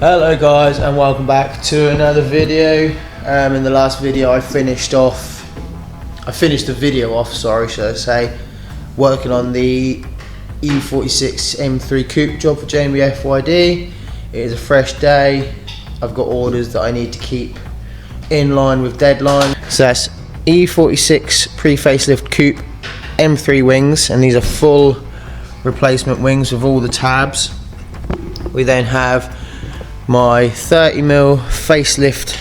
Hello guys, and welcome back to another video. In the last video I finished the video off, should I say, working on the E46 M3 Coupe job for Jamie FYD. It is a fresh day. I've got orders that I need to keep in line with deadline. So that's E46 pre-facelift Coupe M3 wings, and these are full replacement wings with all the tabs. We then have my 30mm facelift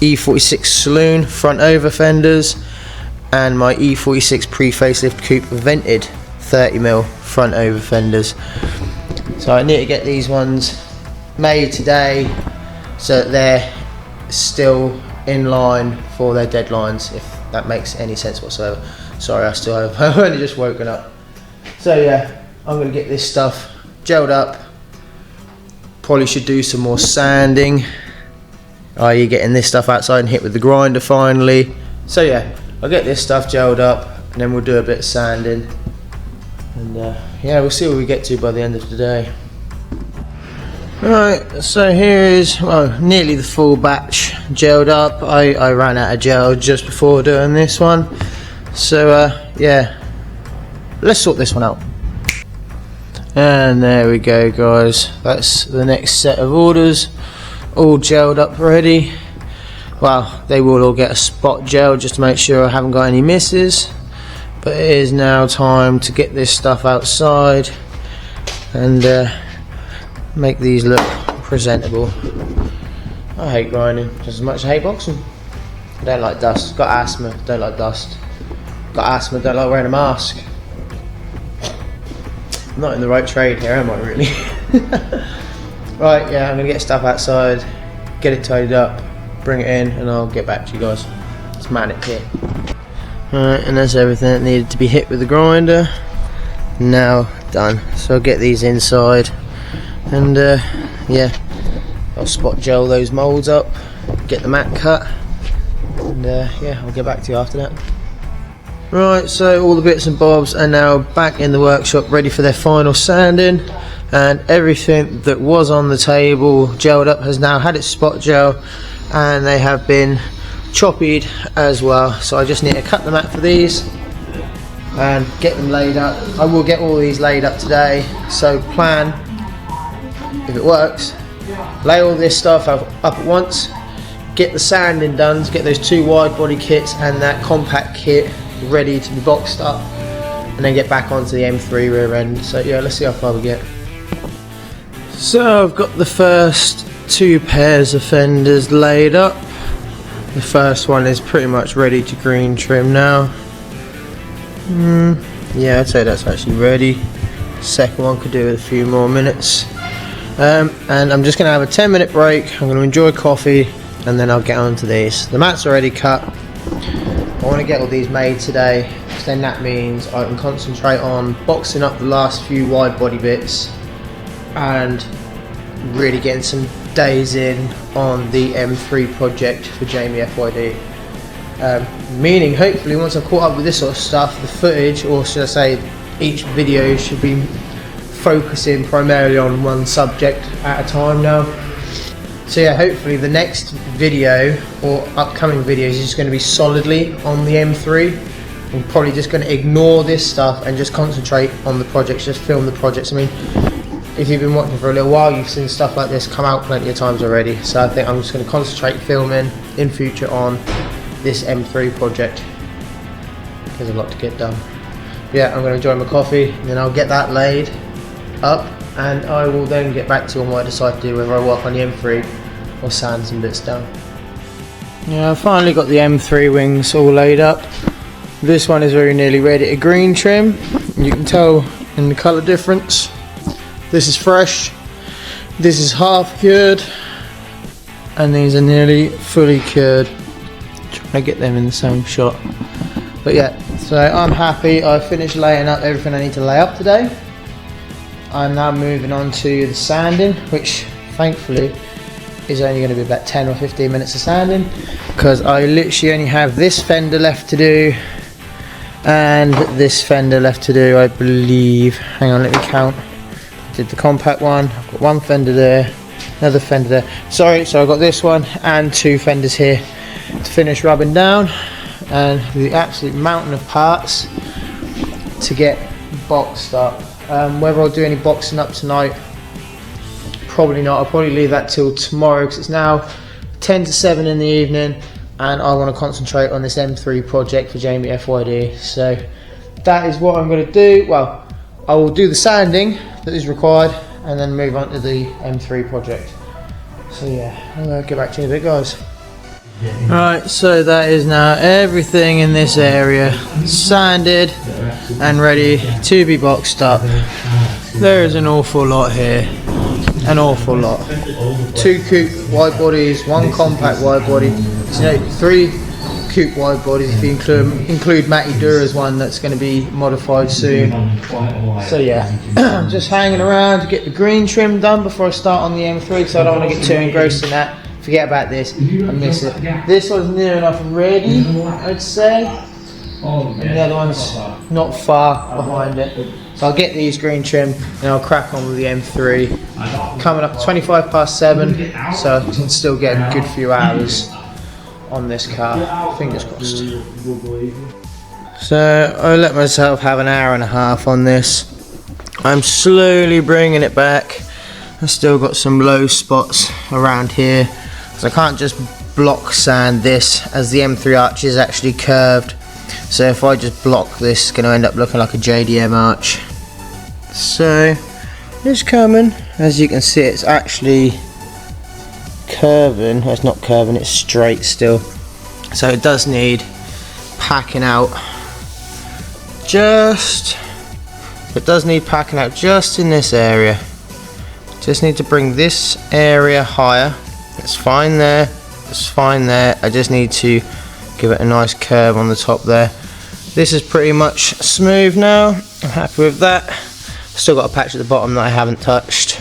E46 saloon front over fenders and my E46 pre-facelift Coupe vented 30mm front over fenders. So I need to get these ones made today so that they're still in line for their deadlines, if that makes any sense whatsoever. Sorry, I've only just woken up. So yeah, I'm going to get this stuff gelled up. Probably should do some more sanding, i.e. getting this stuff outside and hit with the grinder finally. So yeah, I'll get this stuff gelled up and then we'll do a bit of sanding, and yeah, we'll see what we get to by the end of the day. Right, so here is, well, nearly the full batch gelled up. I ran out of gel just before doing this one, so yeah, let's sort this one out. And there we go guys, that's the next set of orders, all gelled up ready. Well, they will all get a spot gel just to make sure I haven't got any misses, but it is now time to get this stuff outside and make these look presentable. I hate grinding just as much as I hate boxing. I don't like dust, got asthma, don't like dust. Got asthma, don't like wearing a mask. I'm not in the right trade here, am I really? Right, yeah, I'm gonna get stuff outside, get it tidied up, bring it in, and I'll get back to you guys. It's manic here. Alright, and that's everything that needed to be hit with the grinder. Now done. So I'll get these inside, and yeah, I'll spot gel those moulds up, get the mat cut, and yeah, I'll get back to you after that. Right, so all the bits and bobs are now back in the workshop ready for their final sanding, and everything that was on the table gelled up has now had its spot gel, and they have been choppied as well. So I just need to cut the mat for these and get them laid up. I will get all these laid up today, so plan, if it works, lay all this stuff up at once, get the sanding done to get those two wide body kits and that compact kit ready to be boxed up, and then get back onto the M3 rear end. So yeah, let's see how far we get. So I've got the first two pairs of fenders laid up. The first one is pretty much ready to green trim now. Yeah, I'd say that's actually ready. Second one could do with a few more minutes. And I'm just going to have a 10-minute break. I'm going to enjoy coffee and then I'll get on to these. The mat's already cut. I want to get all these made today, because then that means I can concentrate on boxing up the last few wide body bits and really getting some days in on the M3 project for Jamie FYD. Meaning hopefully once I've caught up with this sort of stuff, the footage, or should I say each video, should be focusing primarily on one subject at a time now. So yeah, hopefully the next video or upcoming videos is just going to be solidly on the M3. I'm probably just going to ignore this stuff and just concentrate on the projects, just film the projects. I mean, if you've been watching for a little while, you've seen stuff like this come out plenty of times already. So I think I'm just going to concentrate filming in future on this M3 project, because there's a lot to get done. Yeah, I'm going to enjoy my coffee, and then I'll get that laid up, and I will then get back to you on what I decide to do, whether I work on the M3 or sand some bits down. Yeah, I've finally got the M3 wings all laid up. This one is very nearly ready to green trim. You can tell in the colour difference. This is fresh, this is half cured, and these are nearly fully cured. Trying to get them in the same shot. But yeah, so I'm happy. I've finished laying up everything I need to lay up today. I'm now moving on to the sanding, which thankfully is only going to be about 10 or 15 minutes of sanding, because I literally only have this fender left to do and this fender left to do, I believe. Hang on, let me count. Did the compact one, I've got one fender there, another fender there. Sorry, so I got this one and 2 fenders here to finish rubbing down, and the absolute mountain of parts to get boxed up. Whether I'll do any boxing up tonight, probably not. I'll probably leave that till tomorrow, because it's now 10 to 7 in the evening and I want to concentrate on this M3 project for Jamie FYD. So that is what I'm going to do. Well, I will do the sanding that is required and then move on to the M3 project. So yeah, I'll get back to you in a bit, guys. Right, so that is now everything in this area sanded and ready to be boxed up. There is an awful lot here, an awful lot. 2 coupe wide bodies, 1 compact wide body, 3 coupe wide bodies if you include Matty Dura's one that's going to be modified soon. So yeah, I'm just hanging around to get the green trim done before I start on the M3, because I don't want to get too engrossed in that. Forget about this, I miss it. This one's near enough ready, I'd say, and the other one's not far behind it. So I'll get these green trim and I'll crack on with the M3. Coming up 25 past 7, so I can still get a good few hours on this car, fingers crossed. So I let myself have an hour and a half on this. I'm slowly bringing it back. I've still got some low spots around here, so I can't just block sand this, as the M3 arch is actually curved. So if I just block this, it's going to end up looking like a JDM arch. So it's coming. As you can see, it's actually curving. Well, it's not curving, it's straight still. So it does need packing out. It does need packing out just in this area. Just need to bring this area higher. It's fine there, it's fine there. I just need to give it a nice curve on the top there. This is pretty much smooth now. I'm happy with that. Still got a patch at the bottom that I haven't touched.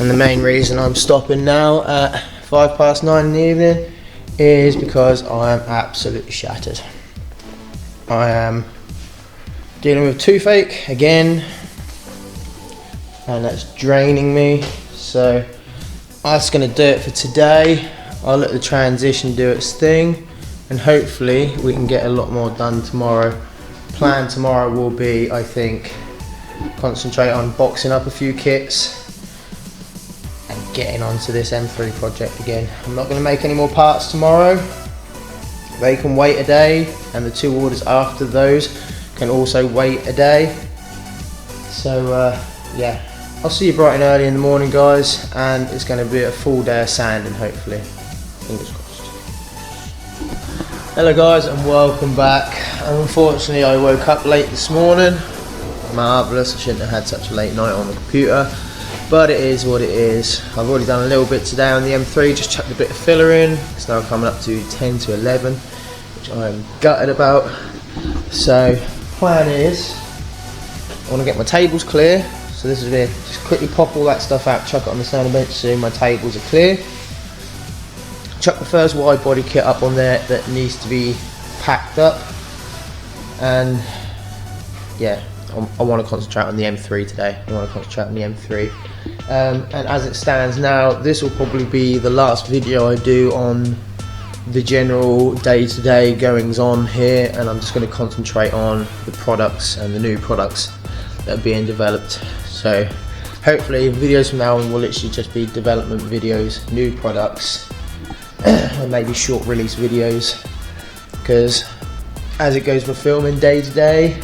And the main reason I'm stopping now at 5 past 9 in the evening is because I am absolutely shattered. I am dealing with toothache again, and that's draining me. So that's going to do it for today. I'll let the transition do its thing, and hopefully we can get a lot more done tomorrow. Plan tomorrow will be, I think, concentrate on boxing up a few kits and getting onto this M3 project again. I'm not going to make any more parts tomorrow. They can wait a day, and the 2 orders after those can also wait a day. So yeah, I'll see you bright and early in the morning, guys, and it's going to be a full day of sanding, hopefully. Fingers crossed. Hello guys, and welcome back. Unfortunately, I woke up late this morning. Marvellous, I shouldn't have had such a late night on the computer, but it is what it is. I've already done a little bit today on the M3, just chucked a bit of filler in. It's now coming up to 10 to 11, which I am gutted about. So, plan is, I want to get my tables clear. So this is it, just quickly pop all that stuff out, chuck it on the sanding bench so my tables are clear. Chuck the first wide body kit up on there that needs to be packed up. And yeah, I want to concentrate on the M3 today. I want to concentrate on the M3. And as it stands now, this will probably be the last video I do on the general day-to-day goings on here, and I'm just going to concentrate on the products and the new products that are being developed. So hopefully videos from now on will literally just be development videos, new products, and maybe short release videos, because as it goes for filming day to day,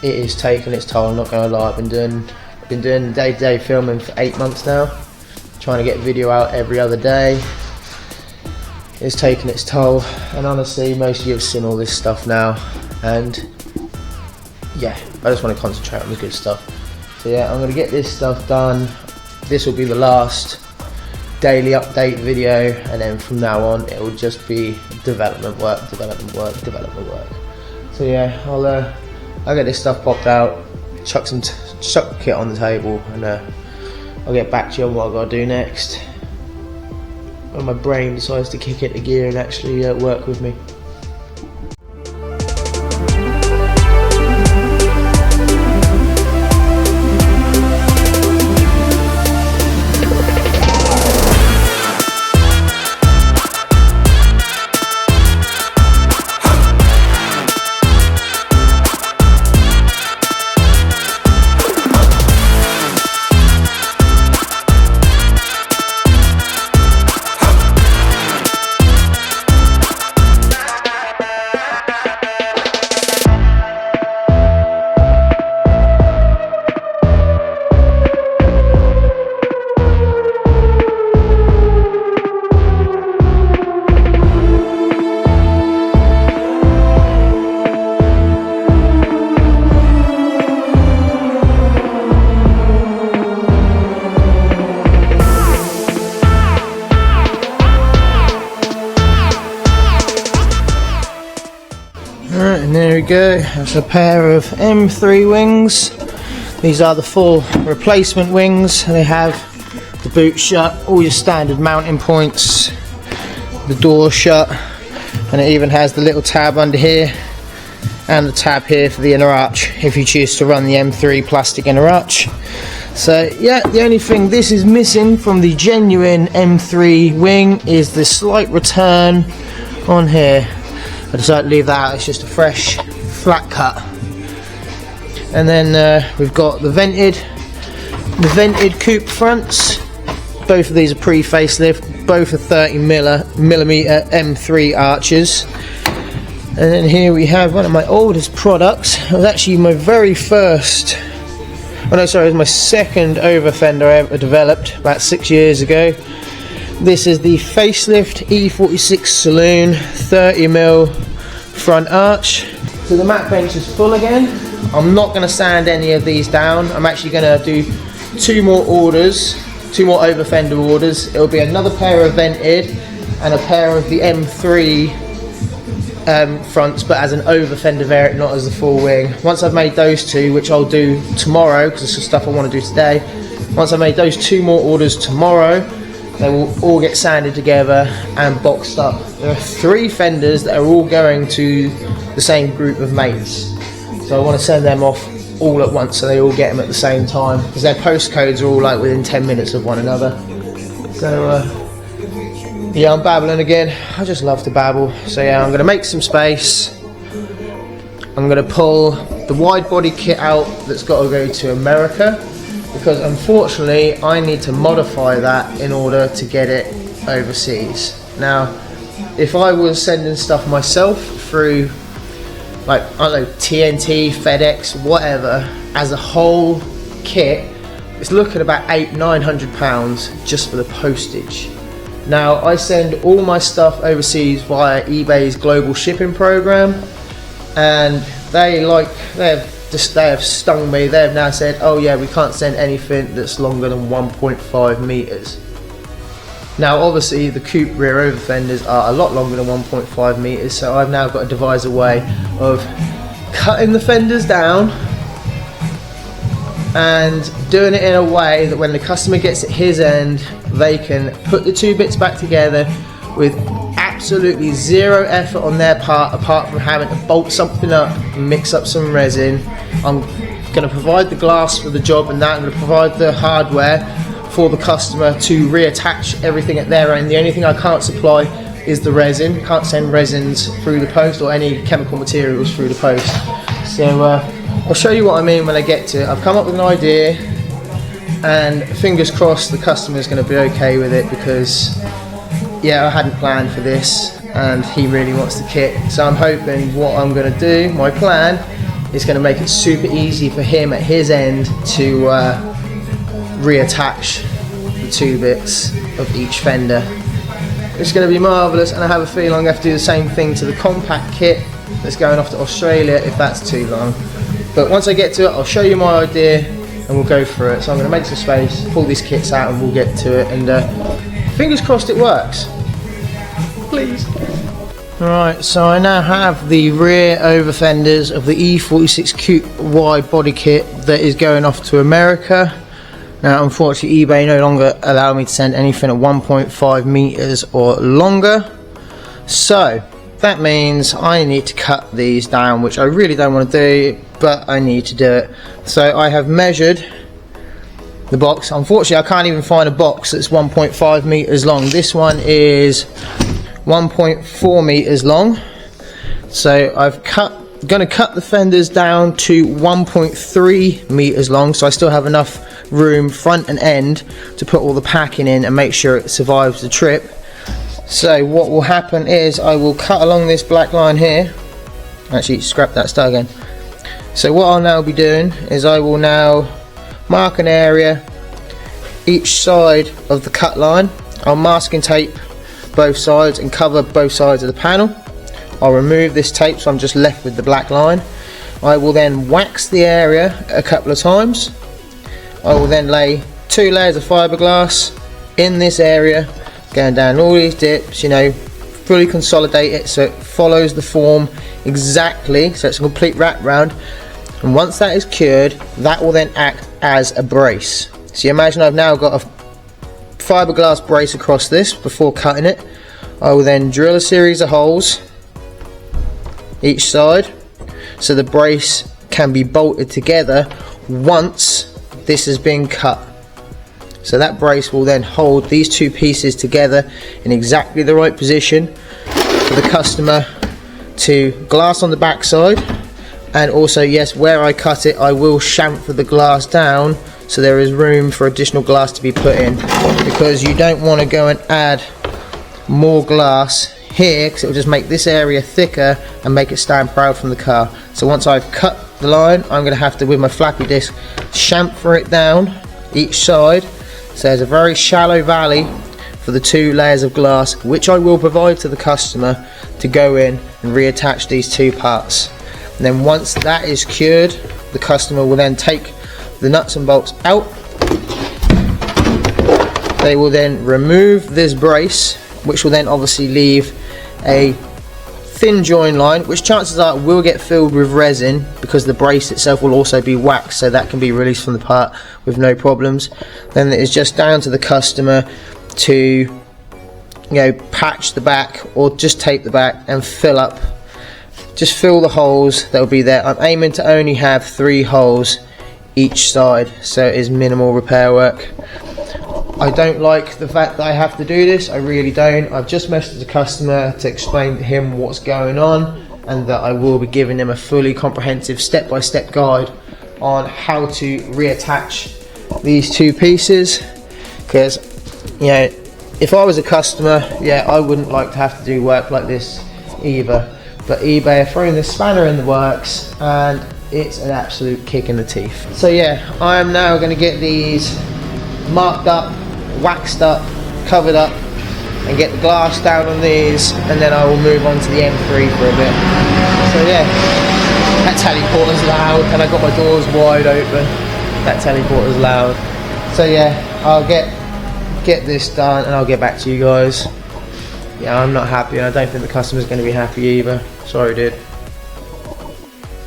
it is taking its toll. I'm not going to lie, I've been doing day-to-day filming for 8 months now, trying to get video out every other day. It's taking its toll, and honestly most of you have seen all this stuff now, and yeah, I just want to concentrate on the good stuff. So yeah, I'm going to get this stuff done. This will be the last daily update video, and then from now on it will just be development work. So yeah, I'll get this stuff popped out, chuck the kit on the table, and I'll get back to you on what I've got to do next when my brain decides to kick it to gear and actually work with me. And there we go, that's a pair of M3 wings. These are the full replacement wings. They have the boot shut, all your standard mounting points, the door shut, and it even has the little tab under here and the tab here for the inner arch if you choose to run the M3 plastic inner arch. So yeah, the only thing this is missing from the genuine M3 wing is the slight return on here. I decided to leave that out, it's just a fresh flat cut. And then we've got the vented coupe fronts. Both of these are pre-facelift, both are 30mm M3 arches. And then here we have one of my oldest products. It was actually my very first, oh no sorry, it was my second over fender I ever developed about 6 years ago. This is the facelift E46 Saloon 30mm front arch. So the mat bench is full again. I'm not going to sand any of these down. I'm actually going to do two more over fender orders. It'll be another pair of vented and a pair of the M3 fronts, but as an over fender variant, not as the full wing. Once I've made those two, which I'll do tomorrow because it's the stuff I want to do today, once I've made those two more orders tomorrow, they will all get sanded together and boxed up. There are 3 fenders that are all going to the same group of mates, so I want to send them off all at once so they all get them at the same time, because their postcodes are all like within 10 minutes of one another. So yeah, I'm babbling again. I just love to babble. So yeah, I'm going to make some space. I'm going to pull the wide body kit out that's got to go to America, because unfortunately I need to modify that in order to get it overseas. Now, if I was sending stuff myself through, like, I don't know, TNT, FedEx, whatever, as a whole kit, it's looking about £800–900 just for the postage. Now, I send all my stuff overseas via eBay's global shipping program, and they have stung me. They have now said, oh yeah, we can't send anything that's longer than 1.5 meters. Now obviously the coupe rear over fenders are a lot longer than 1.5 meters, so I've now got to devise a way of cutting the fenders down and doing it in a way that when the customer gets at his end, they can put the two bits back together with absolutely zero effort on their part, apart from having to bolt something up and mix up some resin. I'm going to provide the glass for the job, and that I'm going to provide the hardware for the customer to reattach everything at their end. The only thing I can't supply is the resin. Can't send resins through the post or any chemical materials through the post. So I'll show you what I mean when I get to it. I've come up with an idea, and fingers crossed the customer's going to be okay with it, because yeah, I hadn't planned for this and he really wants the kit. So I'm hoping what I'm going to do, my plan, is going to make it super easy for him at his end to reattach the two bits of each fender. It's going to be marvellous, and I have a feeling I'm going to have to do the same thing to the compact kit that's going off to Australia if that's too long. But once I get to it, I'll show you my idea and we'll go through it. So I'm going to make some space, pull these kits out, and we'll get to it, and fingers crossed it works. Please. Right, so I now have the rear over fenders of the E46 Coupe wide body kit that is going off to America. Now unfortunately eBay no longer allow me to send anything at 1.5 meters or longer, so that means I need to cut these down, which I really don't want to do, but I need to do it. So I have measured the box. Unfortunately I can't even find a box that's 1.5 meters long. This one is 1.4 meters long, so I've going to cut the fenders down to 1.3 meters long, so I still have enough room front and end to put all the packing in and make sure it survives the trip. So what will happen is I will cut along this black line here. Actually, scrap that start again. So what I'll now be doing is I will now mark an area each side of the cut line. I'll masking tape both sides and cover both sides of the panel. I'll remove this tape, so I'm just left with the black line. I will then wax the area a couple of times. I will then lay 2 layers of fiberglass in this area, going down all these dips, you know, fully consolidate it so it follows the form exactly, so it's a complete wrap round. And once that is cured, that will then act as a brace. So you imagine I've now got a fiberglass brace across this before cutting it. I will then drill a series of holes each side so the brace can be bolted together once this has been cut. So that brace will then hold these two pieces together in exactly the right position for the customer to glass on the back side. And also, yes, where I cut it, I will chamfer the glass down so there is room for additional glass to be put in, because you don't want to go and add more glass here because it will just make this area thicker and make it stand proud from the car. So once I've cut the line, I'm going to have to, with my flappy disc, chamfer it down each side. So there's a very shallow valley for the two layers of glass, which I will provide to the customer to go in and reattach these two parts. And then once that is cured, the customer will then take the nuts and bolts out. They will then remove this brace, which will then obviously leave a thin join line, which chances are will get filled with resin because the brace itself will also be waxed, so that can be released from the part with no problems. Then it is just down to the customer to, patch the back or just tape the back and fill the holes that will be there. I'm aiming to only have 3 holes each side, so it is minimal repair work. I don't like the fact that I have to do this, I really don't. I've just messaged the customer to explain to him what's going on, and that I will be giving him a fully comprehensive step-by-step guide on how to reattach these two pieces. Because, if I was a customer, I wouldn't like to have to do work like this either. But eBay are throwing this spanner in the works, and it's an absolute kick in the teeth. So I am now going to get these marked up, waxed up, covered up, and get the glass down on these, and then I will move on to the M3 for a bit. So that teleporter's loud, and I got my doors wide open. That teleporter's loud. So I'll get this done and I'll get back to you guys. I'm not happy, and I don't think the customer's going to be happy either. Sorry dude.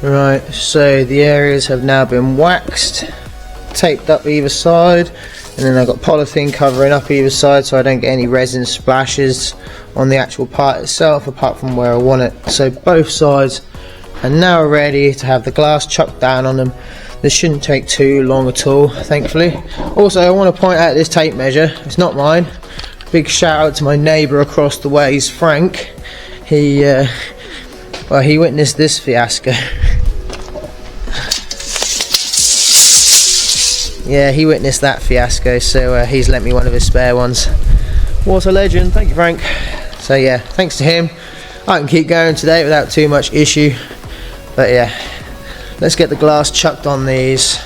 Right, so the areas have now been waxed, taped up either side, and then I've got polythene covering up either side so I don't get any resin splashes on the actual part itself apart from where I want it. So both sides are now ready to have the glass chucked down on them. This shouldn't take too long at all, thankfully. Also, I want to point out this tape measure. It's not mine. Big shout out to my neighbour across the way, he's Frank. He witnessed this fiasco. He witnessed that fiasco, so he's lent me one of his spare ones. What a legend, thank you Frank. So thanks to him, I can keep going today without too much issue. But let's get the glass chucked on these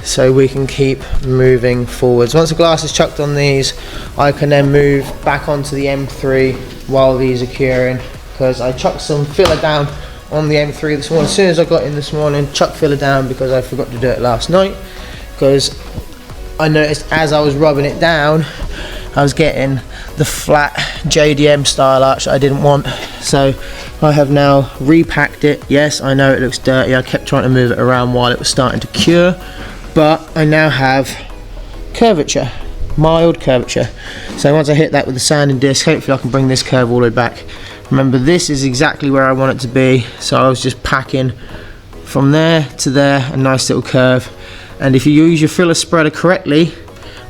so we can keep moving forwards. Once the glass is chucked on these, I can then move back onto the M3 while these are curing, because I chucked some filler down on the M3 this morning. As soon as I got in this morning, chucked filler down because I forgot to do it last night, because I noticed as I was rubbing it down I was getting the flat JDM style arch that I didn't want. So I have now repacked it. Yes, I know it looks dirty, I kept trying to move it around while it was starting to cure, but I now have curvature, mild curvature. So once I hit that with the sanding disc, hopefully I can bring this curve all the way back. Remember, this is exactly where I want it to be, so I was just packing from there to there, a nice little curve. And if you use your filler spreader correctly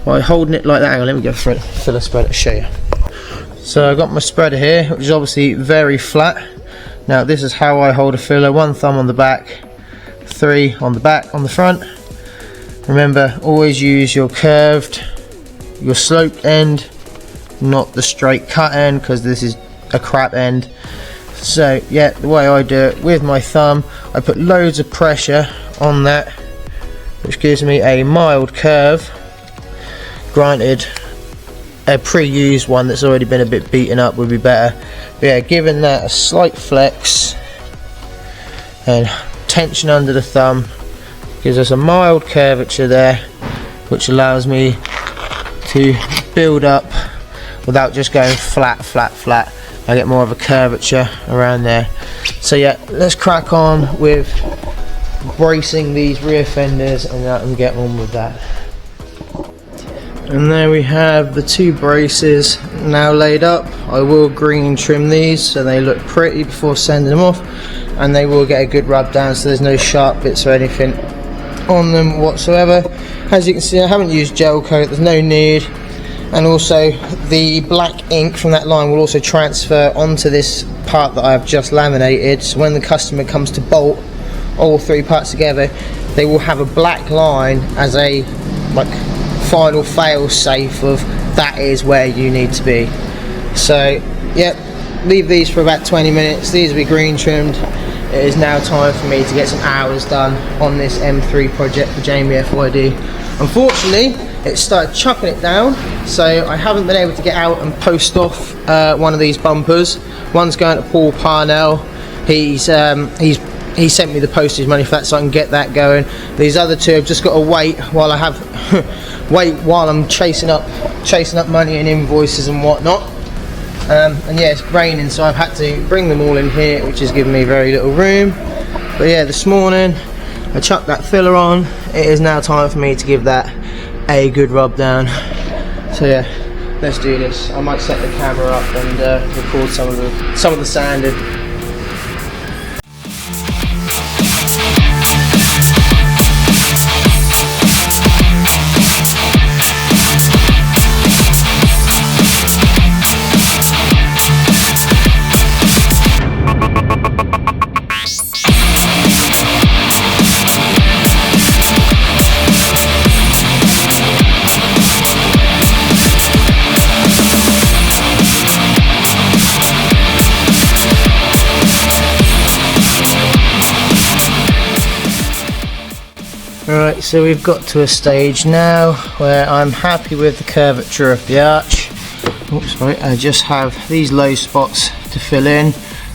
by holding it like that, hang on, let me go for it, filler spreader to show you. So I've got my spreader here, which is obviously very flat. Now this is how I hold a filler: 1 thumb on the back, 3 on the back, on the front. Remember, always use your sloped end, not the straight cut end, because this is a crap end. So the way I do it, with my thumb, I put loads of pressure on that, which gives me a mild curve. Granted, a pre-used one that's already been a bit beaten up would be better, but giving that a slight flex and tension under the thumb gives us a mild curvature there, which allows me to build up without just going flat, flat, flat, I get more of a curvature around there. So yeah, let's crack on with bracing these rear fenders and I can get on with that. And there we have the two braces now laid up. I will green trim these so they look pretty before sending them off, and they will get a good rub down so there's no sharp bits or anything on them whatsoever. As you can see, I haven't used gel coat, there's no need, and also the black ink from that line will also transfer onto this part that I've just laminated, so when the customer comes to bolt all three parts together, they will have a black line as a final fail safe of that is where you need to be. So yep, leave these for about 20 minutes. These will be green trimmed. It is now time for me to get some hours done on this M3 project for Jamie FYD. Unfortunately, it started chucking it down, so I haven't been able to get out and post off one of these bumpers. One's going to Paul Parnell. He sent me the postage money for that, so I can get that going. These other two I've just got to wait while I have while I'm chasing up money and invoices and whatnot. And yeah, it's raining, so I've had to bring them all in here, which has given me very little room. But yeah, this morning I chucked that filler on. It is now time for me to give that a good rub down. So yeah, let's do this. I might set the camera up and record some of the sanding. Alright, so we've got to a stage now where I'm happy with the curvature of the arch. Oops, sorry, I just have these low spots to fill in.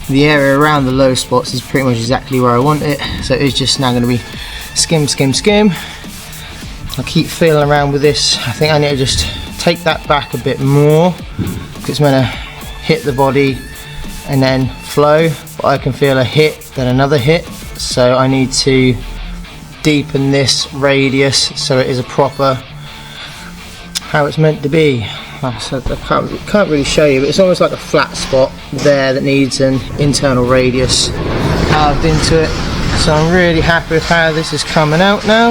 The area around the low spots is pretty much exactly where I want it, so it's just now going to be skim, skim, skim. I'll keep feeling around with this. I think I need to just take that back a bit more because it's going to hit the body and then flow, but I can feel a hit, then another hit, so I need to deepen this radius so it is a proper how it's meant to be. I can't really show you, but it's almost like a flat spot there that needs an internal radius carved into it. So I'm really happy with how this is coming out now.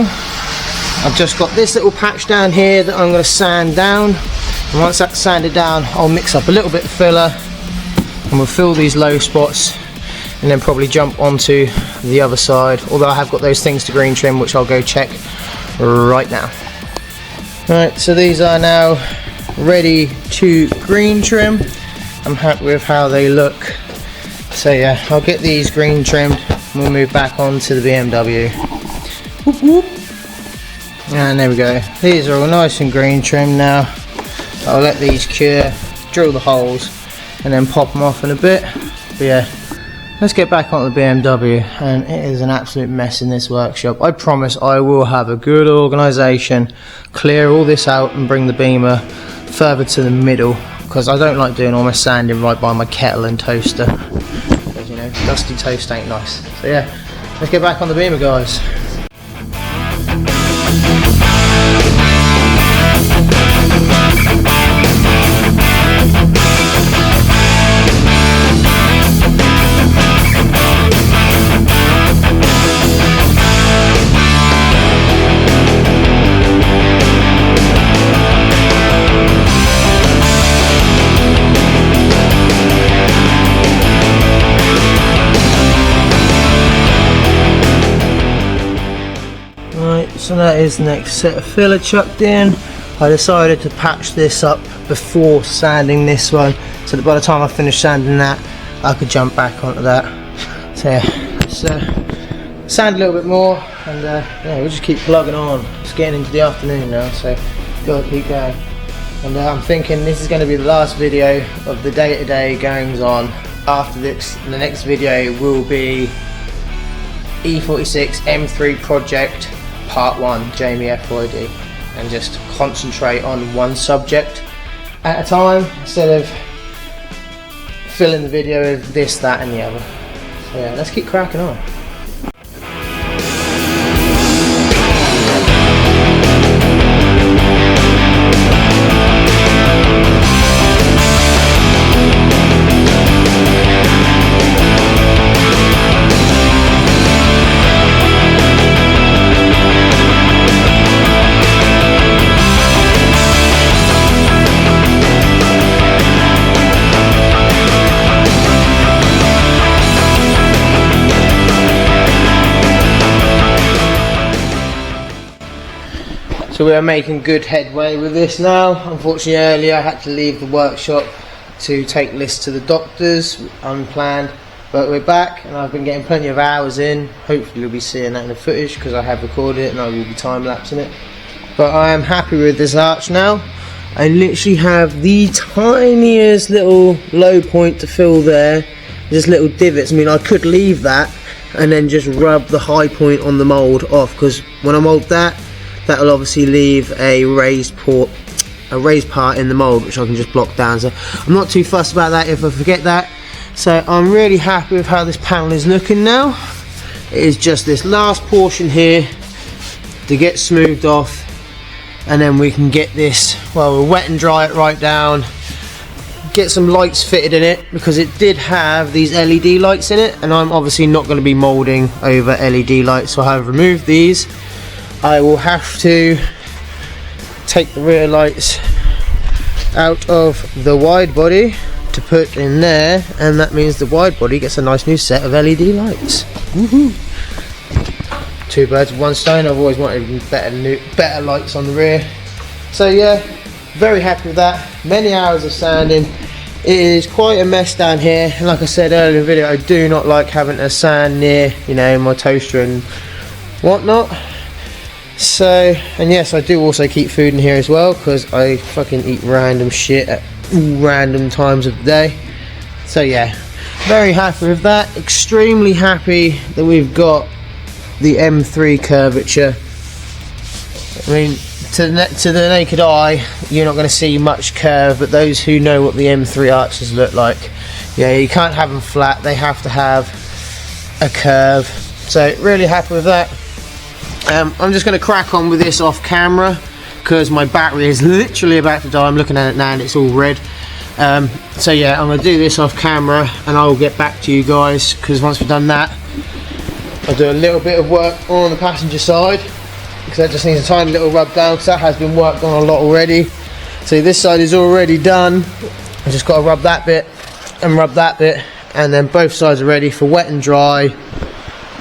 I've just got this little patch down here that I'm going to sand down, and once that's sanded down I'll mix up a little bit of filler and we'll fill these low spots and then probably jump onto the other side, although I have got those things to green trim which I'll go check right now. Right, so these are now ready to green trim. I'm happy with how they look, so yeah, I'll get these green trimmed and we'll move back onto the BMW. Whoop, whoop. And there we go, these are all nice and green trimmed now. I'll let these cure, drill the holes and then pop them off in a bit. But yeah, let's get back onto the BMW, and it is an absolute mess in this workshop. I promise I will have a good organisation, clear all this out and bring the Beamer further to the middle, because I don't like doing all my sanding right by my kettle and toaster, because you know, dusty toast ain't nice. So yeah, let's get back on the Beamer, guys. So that is the next set of filler chucked in. I decided to patch this up before sanding this one, so that by the time I finish sanding that, I could jump back onto that. So yeah, let's sand a little bit more, and yeah, we'll just keep plugging on. It's getting into the afternoon now, so gotta keep going. And I'm thinking this is going to be the last video of the day-to-day goings on. After this, the next video will be E46 M3 project Part 1, Jamie FYD, and just concentrate on one subject at a time instead of filling the video with this, that and the other. So yeah, let's keep cracking on. So we are making good headway with this now. Unfortunately earlier I had to leave the workshop to take Liz to the doctors, unplanned, but we're back and I've been getting plenty of hours in. Hopefully you'll be seeing that in the footage because I have recorded it and I will be time-lapsing it. But I am happy with this arch now. I literally have the tiniest little low point to fill there, just little divots. I mean, I could leave that and then just rub the high point on the mould off, because when I mould that, that'll obviously leave a raised part in the mould which I can just block down. So I'm not too fussed about that if I forget that. So I'm really happy with how this panel is looking now. It is just this last portion here to get smoothed off, and then we can get this, well, we'll wet and dry it right down, get some lights fitted in it, because it did have these LED lights in it and I'm obviously not going to be moulding over LED lights, so I have removed these. I will have to take the rear lights out of the wide body to put in there, and that means the wide body gets a nice new set of LED lights. Woohoo! Two birds with one stone. I've always wanted better lights on the rear. So yeah, very happy with that. Many hours of sanding. It is quite a mess down here, and like I said earlier in the video, I do not like having to sand near, you know, my toaster and whatnot. So, and yes, I do also keep food in here as well, because I fucking eat random shit at random times of the day. So yeah, very happy with that. Extremely happy that we've got the M3 curvature. I mean, to the naked eye, you're not going to see much curve, but those who know what the M3 arches look like, yeah, you can't have them flat, they have to have a curve. So really happy with that. I'm just going to crack on with this off camera because my battery is literally about to die. I'm looking at it now and it's all red. So yeah, I'm going to do this off camera and I will get back to you guys, because once we've done that, I'll do a little bit of work on the passenger side, because that just needs a tiny little rub down, because that has been worked on a lot already. So this side is already done. I just got to rub that bit and rub that bit, and then both sides are ready for wet and dry,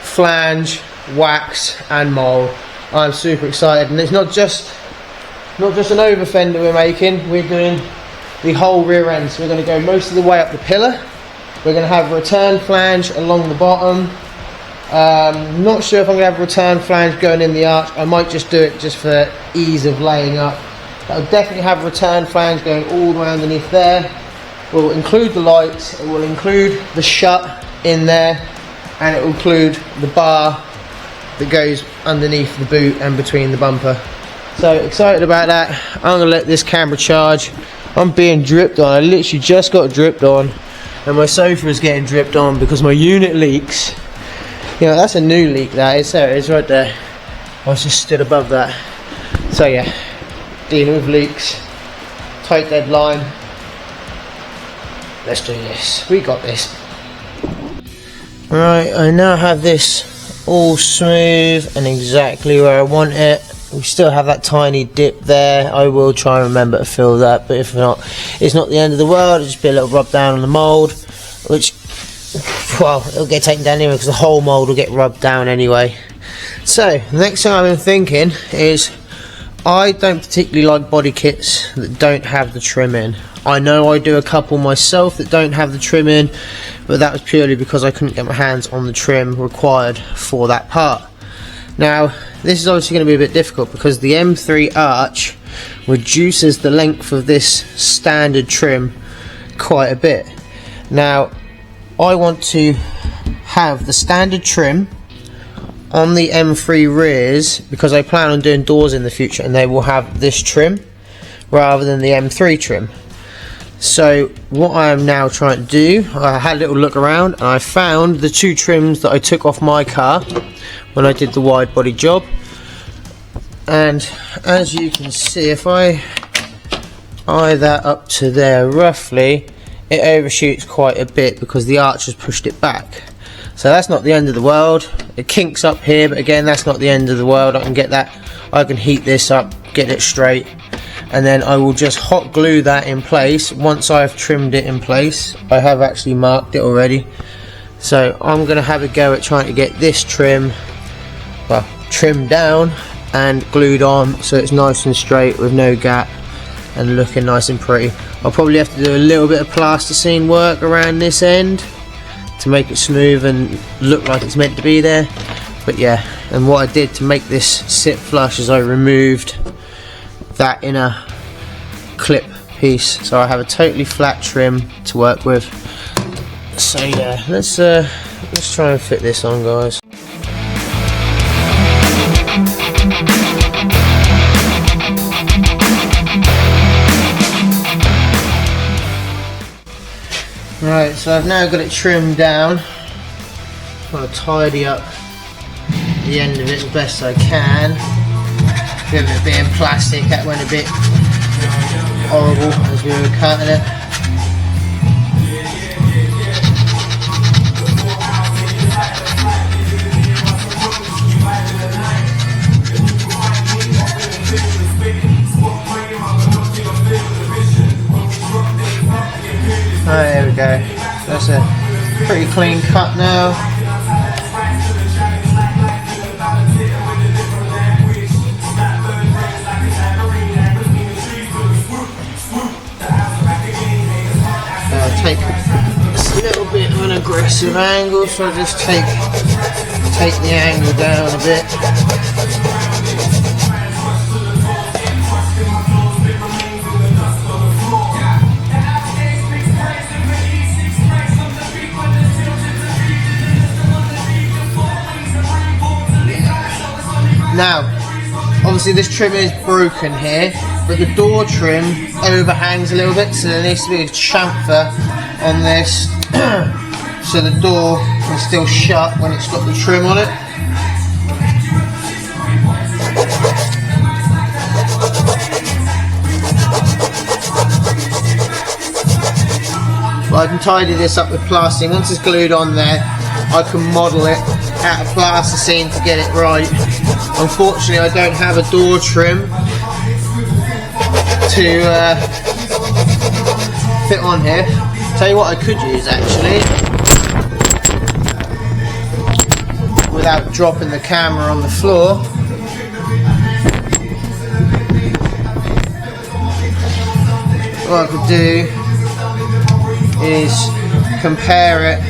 flange, wax and mould. I'm super excited, and it's not just an over fender we're making, we're doing the whole rear end. So we're going to go most of the way up the pillar. We're going to have a return flange along the bottom. Not sure if I'm going to have a return flange going in the arch. I might just do it just for ease of laying up. I'll definitely have a return flange going all the way underneath there. We'll include the lights, it will include the shut in there, and it will include the bar that goes underneath the boot and between the bumper. So excited about that. I'm gonna let this camera charge. I'm being dripped on. I literally just got dripped on, and my sofa is getting dripped on because my unit leaks. You know, that's a new leak, that is. There it is right there. I was just stood above that. So yeah, dealing with leaks, tight deadline. Let's do this. We got this. Right, I now have this all smooth and exactly where I want it. We still have that tiny dip there. I will try and remember to fill that, but if not, it's not the end of the world. It'll just be a little rub down on the mould, which, well, it'll get taken down anyway because the whole mould will get rubbed down anyway. So the next thing I've been thinking is, I don't particularly like body kits that don't have the trim in. I know I do a couple myself that don't have the trim in, but that was purely because I couldn't get my hands on the trim required for that part. Now this is obviously going to be a bit difficult because the M3 arch reduces the length of this standard trim quite a bit. Now I want to have the standard trim on the M3 rears because I plan on doing doors in the future, and they will have this trim rather than the M3 trim. So what I am now trying to do, I had a little look around and I found the 2 trims that I took off my car when I did the wide body job. And as you can see, if I eye that up to there roughly, it overshoots quite a bit because the arch has pushed it back. So that's not the end of the world. It kinks up here, but again, that's not the end of the world. I can get that, I can heat this up, get it straight, and then I will just hot glue that in place. Once I've trimmed it in place, I have actually marked it already. So I'm going to have a go at trying to get this trim, well, trimmed down and glued on so it's nice and straight with no gap and looking nice and pretty. I'll probably have to do a little bit of plasticine work around this end to make it smooth and look like it's meant to be there. But yeah, and what I did to make this sit flush is I removed that inner clip piece, so I have a totally flat trim to work with. So yeah, let's try and fit this on, guys. Right, so I've now got it trimmed down. I'm going to tidy up the end of it as best I can. With it being plastic, that went a bit horrible as we were cutting it. Alright, there we go. That's a pretty clean cut now. Take a little bit of an aggressive angle, so I just take the angle down a bit. Now, obviously this trim is broken here, but the door trim overhangs a little bit, so there needs to be a chamfer on this so the door can still shut when it's got the trim on it. But I can tidy this up with plastic. Once it's glued on there, I can model it out of plasticine to get it right. Unfortunately, I don't have a door trim to fit on here. Tell you what I could use actually, without dropping the camera on the floor. What I could do is compare it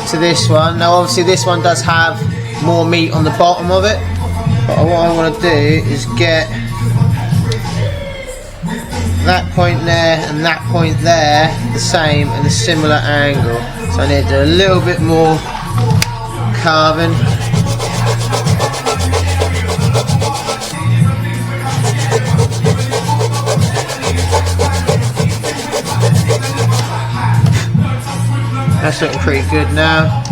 to this one. Now obviously this one does have more meat on the bottom of it, but what I want to do is get that point there and that point there the same and a similar angle. So I need to do a little bit more carving. That's looking pretty good now.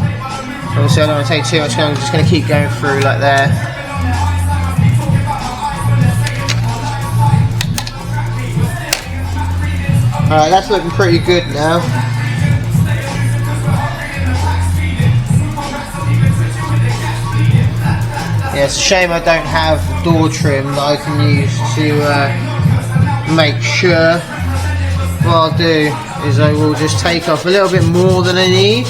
Obviously I don't want to take too much time, I'm just going to keep going through like there. Alright, that's looking pretty good now. Yeah, it's a shame I don't have door trim that I can use to make sure. What I'll do is I will just take off a little bit more than I need,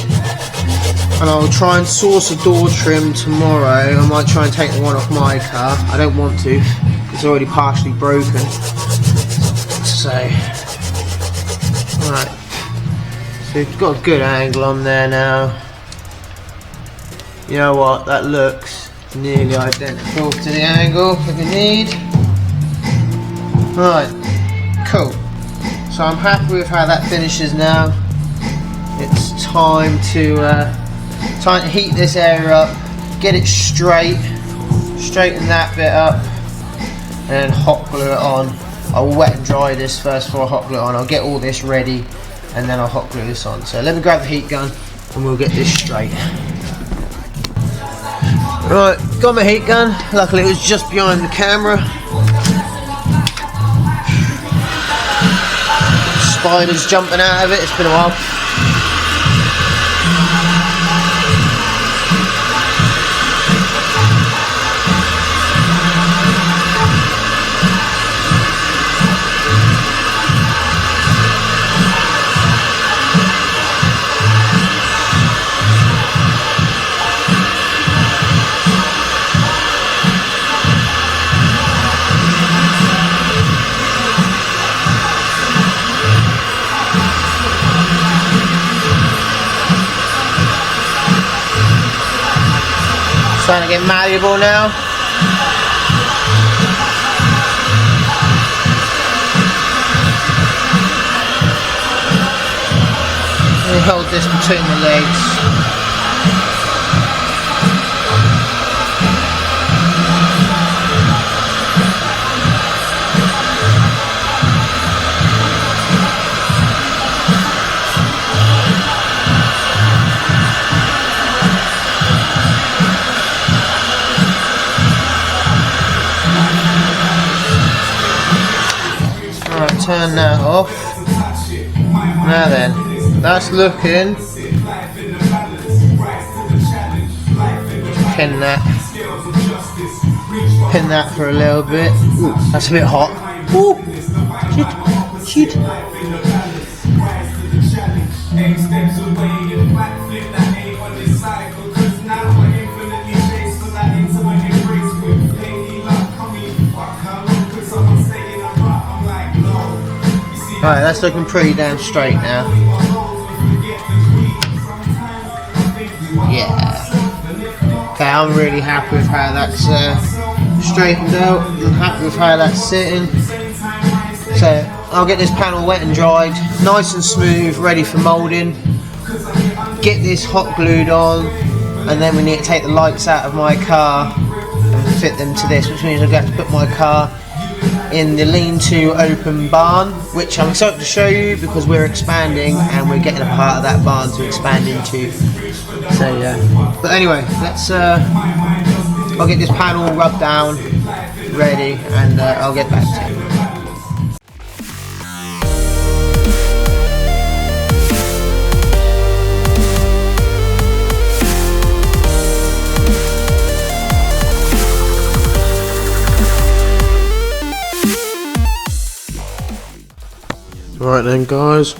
and I'll try and source a door trim tomorrow. I might try and take the one off my car. I don't want to, it's already partially broken. So right, so we've got a good angle on there now. You know what, that looks nearly identical to the angle that we need. Right, cool. So I'm happy with how that finishes now. It's time to heat this area up, get it straight, straighten that bit up, and hot glue it on. I'll wet and dry this first before I hot glue it on. I'll get all this ready and then I'll hot glue this on. So let me grab the heat gun and we'll get this straight. Right, got my heat gun. Luckily it was just behind the camera. Spiders jumping out of it, it's been a while. Starting to get malleable now. We hold this between the legs. Turn that off. Now then, that's looking. Pin that for a little bit. Ooh, that's a bit hot. Ooh, shit. Right, that's looking pretty damn straight now. Yeah. Okay, I'm really happy with how that's straightened out. I'm happy with how that's sitting. So I'll get this panel wet and dried, nice and smooth, ready for moulding. Get this hot glued on, and then we need to take the lights out of my car and fit them to this, which means I'm going to have to put my car in the lean-to open barn, which I'm excited to show you because we're expanding and we're getting a part of that barn to expand into. So yeah. But anyway, let's I'll get this panel rubbed down, ready, and I'll get back to you. Right then guys,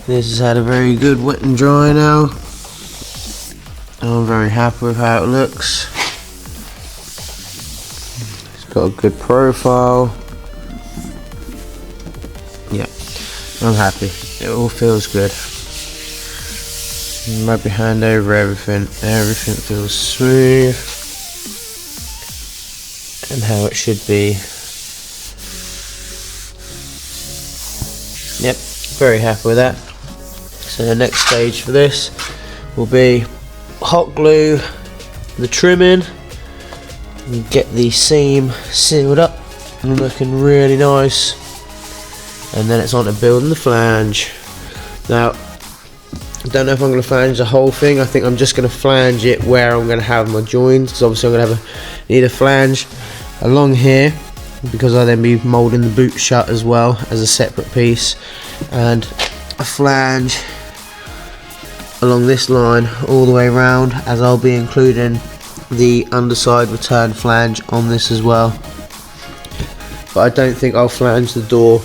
this has had a very good wet and dry now. I'm very happy with how it looks. It's got a good profile. Yeah, I'm happy. It all feels good. Rub your hand over everything. Everything feels smooth and how it should be. Yep, very happy with that. So the next stage for this will be hot glue the trim in and get the seam sealed up and looking really nice, and then it's on to building the flange. Now I don't know if I'm going to flange the whole thing. I think I'm just going to flange it where I'm going to have my joins, because obviously I'm going to need a flange along here, because I'll then be moulding the boot shut as well as a separate piece, and a flange along this line all the way around, as I'll be including the underside return flange on this as well. But I don't think I'll flange the door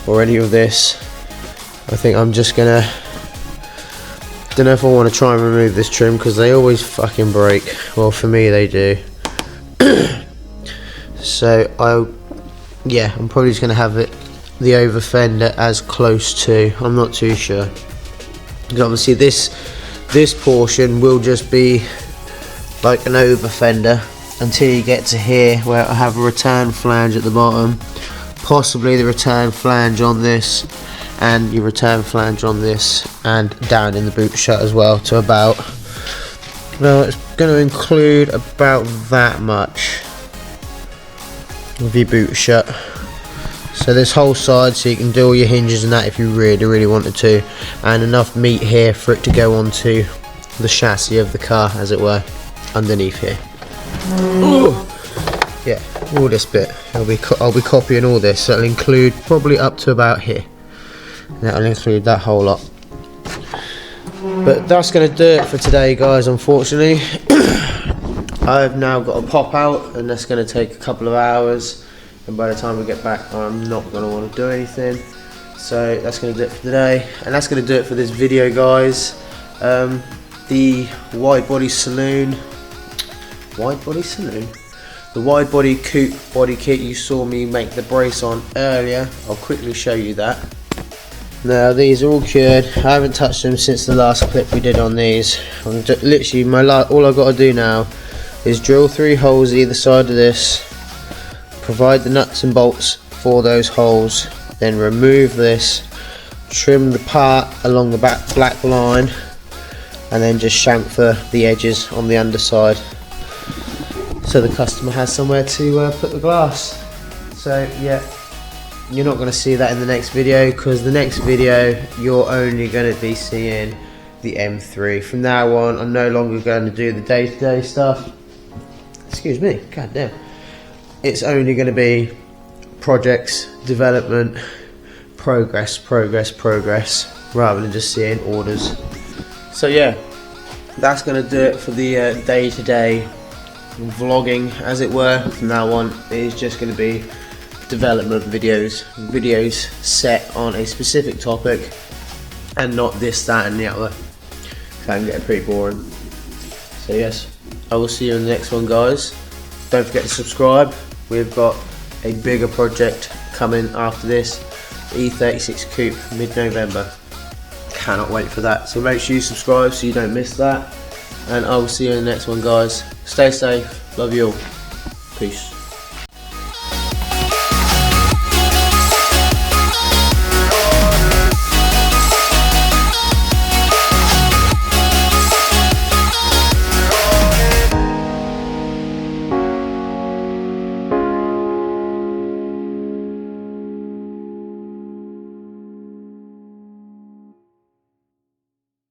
or any of this. I think I'm just gonna, don't know if I want to try and remove this trim because they always fucking break. Well, for me they do. So I'm probably just gonna have it, the over fender as close to, I'm not too sure, because obviously this portion will just be like an over fender until you get to here where I have a return flange at the bottom, possibly the return flange on this, and your return flange on this, and down in the boot shut as well, to about, well, it's going to include about that much. with your boot shut. So this whole side, so you can do all your hinges and that if you really wanted to, and enough meat here for it to go onto the chassis of the car, as it were, underneath here. Ooh. Yeah, all this bit. I'll be copying all this. So it'll include probably up to about here. That'll include that whole lot. But that's going to do it for today, guys. Unfortunately, I've now got to pop out, and that's going to take a couple of hours. And by the time we get back, I'm not going to want to do anything. So that's going to do it for today, and that's going to do it for this video, guys. The wide body saloon, the wide body coupe body kit you saw me make the brace on earlier. I'll quickly show you that. Now these are all cured. I haven't touched them since the last clip we did on these. I'm literally all I've got to do now is drill 3 holes either side of this, provide the nuts and bolts for those holes, then remove this, trim the part along the black line, and then just chamfer the edges on the underside so the customer has somewhere to put the glass. So yeah, you're not going to see that in the next video, because the next video you're only going to be seeing the M3. From now on, I'm no longer going to do the day-to-day stuff. Excuse me, god damn. It's only going to be projects, development, progress, rather than just seeing orders. So yeah, that's going to do it for the day-to-day vlogging, as it were. From now on, it is just going to be development videos set on a specific topic, and not this, that and the other. That can get pretty boring. So yes, I will see you in the next one, guys. Don't forget to subscribe. We've got a bigger project coming after this, E36 Coupe, mid-November. Cannot wait for that. So make sure you subscribe so you don't miss that. And I will see you in the next one, guys. Stay safe. Love you all. Peace.